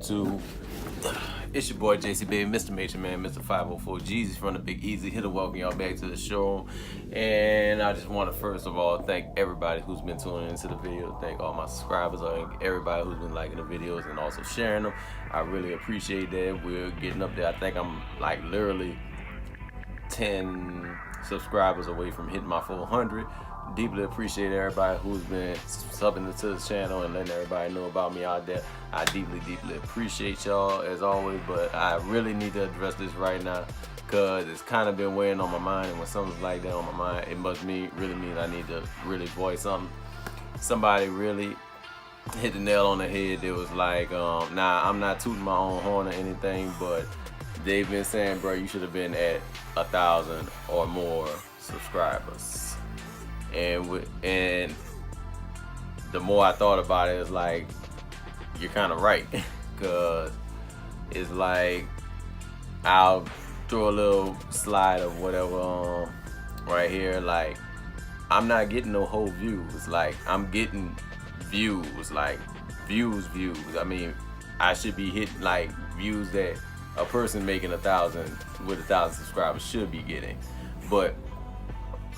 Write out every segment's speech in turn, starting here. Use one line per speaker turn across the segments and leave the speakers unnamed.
YouTube? It's your boy JC Baby, Mr. Major Man, Mr. 504 Jeezy from the Big Easy. Here to welcome y'all back to the show. And I just want to first of all thank everybody who's been tuning into the video. Thank all my subscribers, everybody who's been liking the videos and also sharing them. I really appreciate that. We're getting up there. I think I'm like literally 10 subscribers away from hitting my 400. Deeply appreciate everybody who's been subbing to the channel and letting everybody know about me out there. I deeply appreciate y'all as always, but I really need to address this right now because it's kind of been weighing on my mind, and when something's like that on my mind, it must really mean I need to really voice something. Somebody really hit the nail on the head. It was like, nah, I'm not tooting my own horn or anything, but they've been saying, bro, you should have been at 1,000 or more subscribers. And the more I thought about it, it's like, you're kind of right. Because it's like, I'll throw a little slide of whatever right here. Like, I'm not getting no whole views. Like, I'm getting views. Like, views. I mean, I should be hitting like views that a person making 1,000 with 1,000 subscribers should be getting. But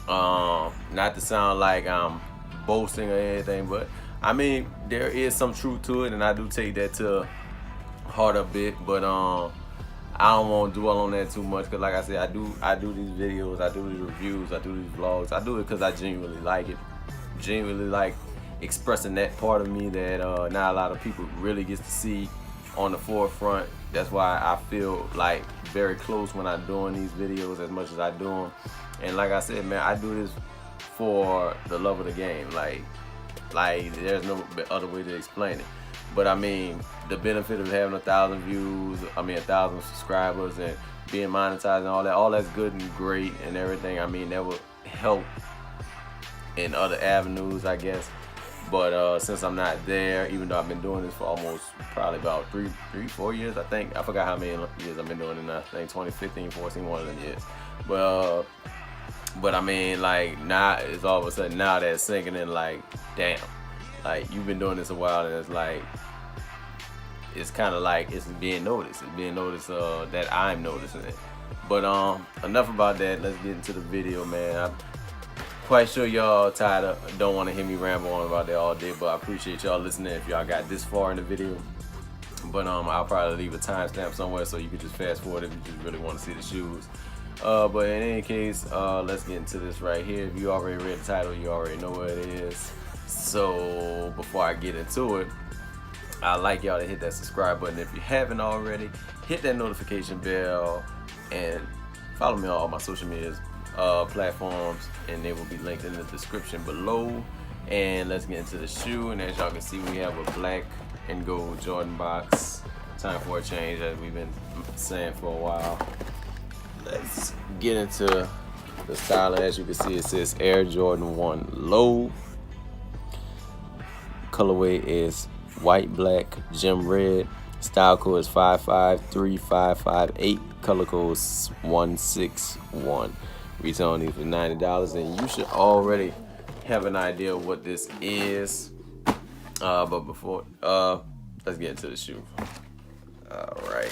not to sound like I'm boasting or anything, but I mean, there is some truth to it, and I do take that to heart a bit. But I don't want to dwell on that too much, because like I said, I do these videos, I do these reviews, I do these vlogs. I do it because I genuinely like it, genuinely like expressing that part of me that not a lot of people really get to see on the forefront. That's why I feel like very close when I'm doing these videos as much as I do them. And like I said, man, I do this for the love of the game. Like there's no other way to explain it. But I mean, the benefit of having 1,000 views, 1,000 subscribers, and being monetized and all that's good and great and everything. I mean, that will help in other avenues, I guess. But since I'm not there, even though I've been doing this for almost probably about 4 years, I think. I forgot how many years I've been doing it now. I think 2015, 14, one of them years. But I mean, like, now it's all of a sudden now that's sinking in, like, damn. Like, you've been doing this a while, and it's like, it's kind of like it's being noticed. It's being noticed that I'm noticing it. But enough about that. Let's get into the video, man. I'm quite sure y'all tired of, don't want to hear me ramble on about that all day, but I appreciate y'all listening if y'all got this far in the video. But I'll probably leave a timestamp somewhere so you can just fast forward if you just really want to see the shoes. But in any case, let's get into this right here. If you already read the title, you already know what it is. So before I get into it, I'd like y'all to hit that subscribe button if you haven't already. Hit that notification bell and follow me on all my social media platforms, and they will be linked in the description below. And let's get into the shoe. And as y'all can see, we have a black and gold Jordan box. Time for a change, as we've been saying for a while. Let's get into the style. As you can see, it says Air Jordan 1 Low. Colorway is white, black, gem red. Style code is 5535558. Color code is 161. Retail on these for $90, and you should already have an idea of what this is. But before, let's get into the shoe. All right.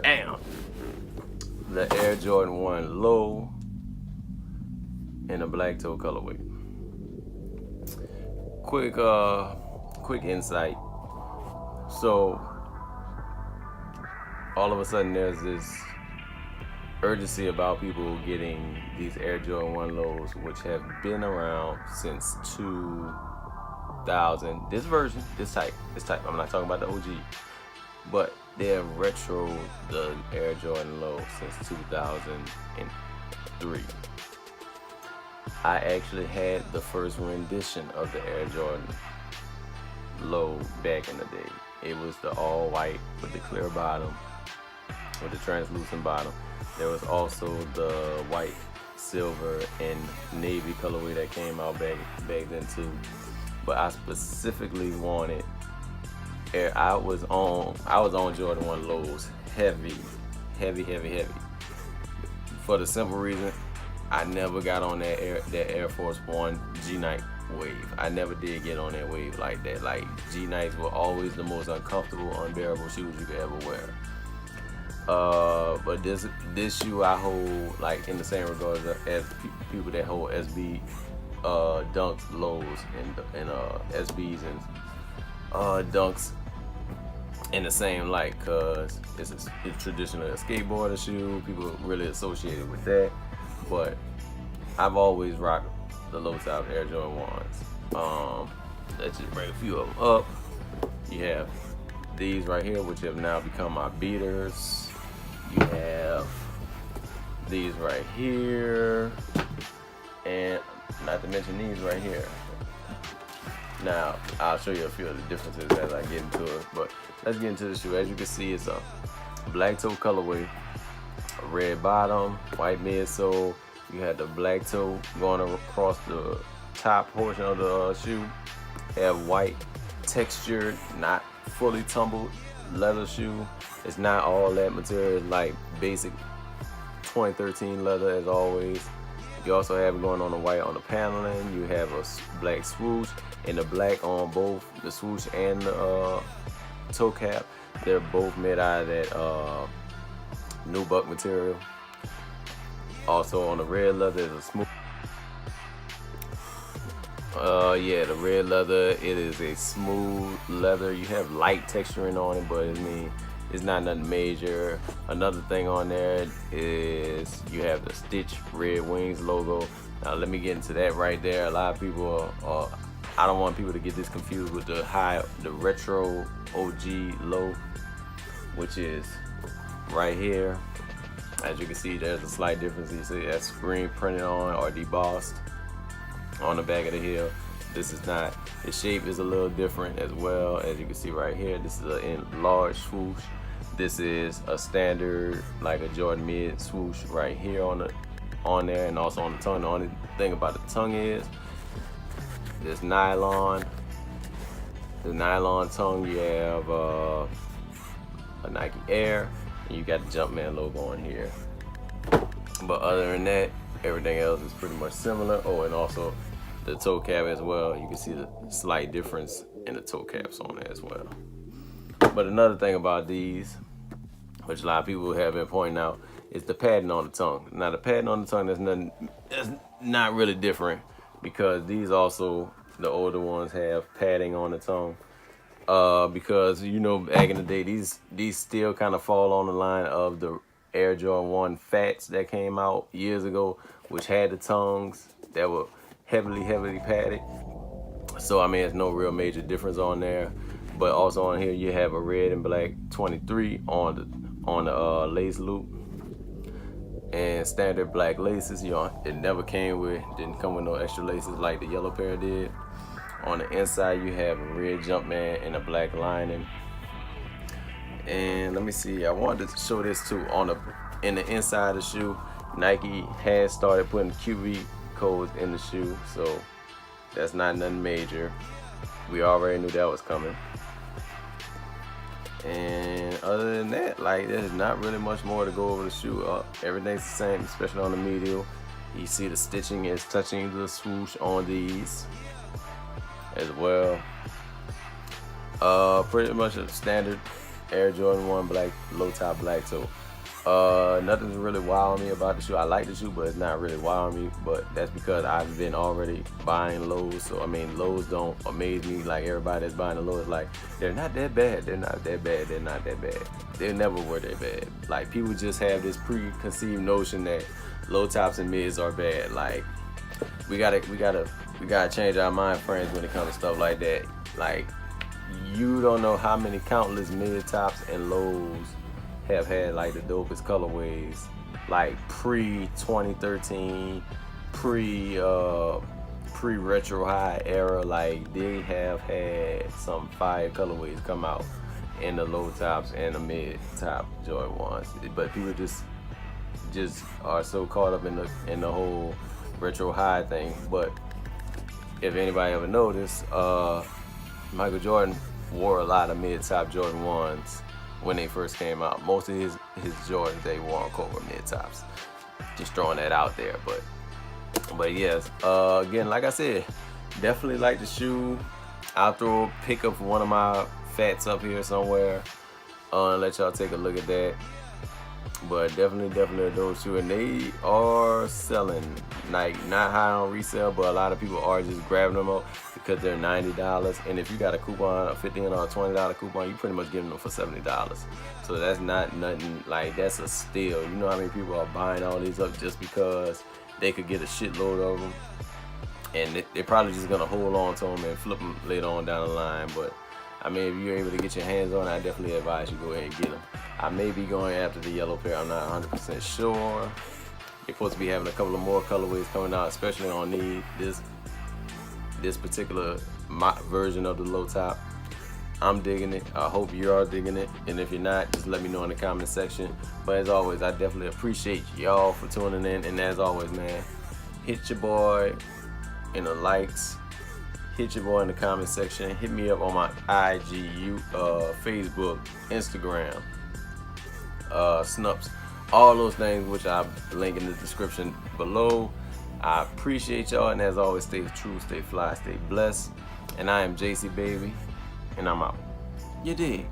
Bam! The Air Jordan 1 Low in a black toe colorway. Quick insight. So all of a sudden there's this urgency about people getting these Air Jordan 1 Lows, which have been around since 2000. This version, this type. I'm not talking about the OG, but they have retroed the Air Jordan Low since 2003. I actually had the first rendition of the Air Jordan Low back in the day. It was the all white with the clear bottom, with the translucent bottom. There was also the white silver, and navy colorway that came out back then too. But I specifically wanted Air. I was on Jordan 1 lows, heavy. For the simple reason, I never got on that Air Force One G-Night wave. I never did get on that wave like that. Like, G-Nights were always the most uncomfortable, unbearable shoes you could ever wear. But this shoe I hold like in the same regard as people that hold SB Dunks lows and SBs and Dunks in the same light, cause it's traditionally a skateboarder shoe. People really associated with that, but I've always rocked the low top Air Jordan 1s. Let's just bring a few of them up. You have these right here, which have now become my beaters. You have these right here, and not to mention these right here. Now, I'll show you a few of the differences as I get into it, but let's get into the shoe. As you can see, it's a black toe colorway, a red bottom, white midsole. You had the black toe going across the top portion of the shoe. Have white textured, not fully tumbled leather shoe. It's not all that material. It's like basic 2013 leather as always. You also have it going on the white on the paneling. You have a black swoosh and the black on both the swoosh and the toe cap. They're both made out of that nubuck material. Also on the red leather is a smooth. Yeah, the red leather, it is a smooth leather. You have light texturing on it, but I mean, it's not nothing major. Another thing on there is you have the Stitch Red Wings logo. Now let me get into that right there. A lot of people, I don't want people to get this confused with the retro OG low, which is right here. As you can see, there's a slight difference. You see that screen printed on or debossed on the back of the heel. This is not. The shape is a little different as well. As you can see right here, this is an enlarged swoosh. This is a standard, like a Jordan mid swoosh right here on there, and also on the tongue. The only thing about the tongue is this nylon. The nylon tongue. You have a Nike Air, and you got the Jumpman logo on here. But other than that, everything else is pretty much similar. Oh, and also the toe cap as well. You can see the slight difference in the toe caps on there as well. But another thing about these, which a lot of people have been pointing out, is the padding on the tongue. Now the padding on the tongue, that's not really different, because these also, the older ones, have padding on the tongue. Because, you know, back in the day, these still kind of fall on the line of the Air Jordan 1 Fats that came out years ago, which had the tongues that were heavily padded. So I mean, there's no real major difference on there. But also on here, you have a red and black 23 on the lace loop, and standard black laces. You know, it never didn't come with no extra laces like the yellow pair did. On the inside, you have a red Jumpman and a black lining. And let me see, I wanted to show this too. In the inside of the shoe, Nike has started putting QB codes in the shoe, so that's not nothing major. We already knew that was coming. And other than that, like, there's not really much more to go over the shoe. Everything's the same, especially on the medial. You see the stitching is touching the swoosh on these as well. Pretty much a standard Air Jordan 1 black, low top black toe. Nothing's really wowing me about the shoe. I like the shoe, but it's not really wowing me. But that's because I've been already buying lows. So I mean, lows don't amaze me like everybody that's buying the lows. Like, they're not that bad. They're not that bad. They're not that bad. They never were that bad. Like, people just have this preconceived notion that low tops and mids are bad. Like, we gotta change our mind frames when it comes to stuff like that. Like, you don't know how many countless mid tops and lows have had like the dopest colorways, like pre-2013, pre-retro high era. Like, they have had some fire colorways come out in the low tops and the mid top Jordan 1s, but people just just are so caught up in the whole retro high thing. But if anybody ever noticed, Michael Jordan wore a lot of mid-top Jordan 1s when they first came out. Most of his Jordans they wore on court were mid-tops. Just throwing that out there. But yes, again, like I said, definitely like the shoe. I'll throw a pic of one of my fats up here somewhere and let y'all take a look at that. But definitely those two, and they are selling, like, not high on resale, but a lot of people are just grabbing them up because they're $90. And if you got a coupon, a $15 or $20 coupon, you pretty much getting them for $70. So that's not nothing, like, that's a steal. You know how many people are buying all these up just because they could get a shitload of them, and they're probably just gonna hold on to them and flip them later on down the line. But I mean, if you're able to get your hands on it, I definitely advise you go ahead and get them. I may be going after the yellow pair. I'm not 100% sure. They're supposed to be having a couple of more colorways coming out, especially on this particular version of the low top. I'm digging it. I hope you are digging it. And if you're not, just let me know in the comment section. But as always, I definitely appreciate y'all for tuning in. And as always, man, hit your boy in the likes. Hit your boy in the comment section. Hit me up on my IG, Facebook, Instagram, Snups, all those things, which I link in the description below. I appreciate y'all, and as always, stay true, stay fly, stay blessed. And I am JC Baby, and I'm out. You dig?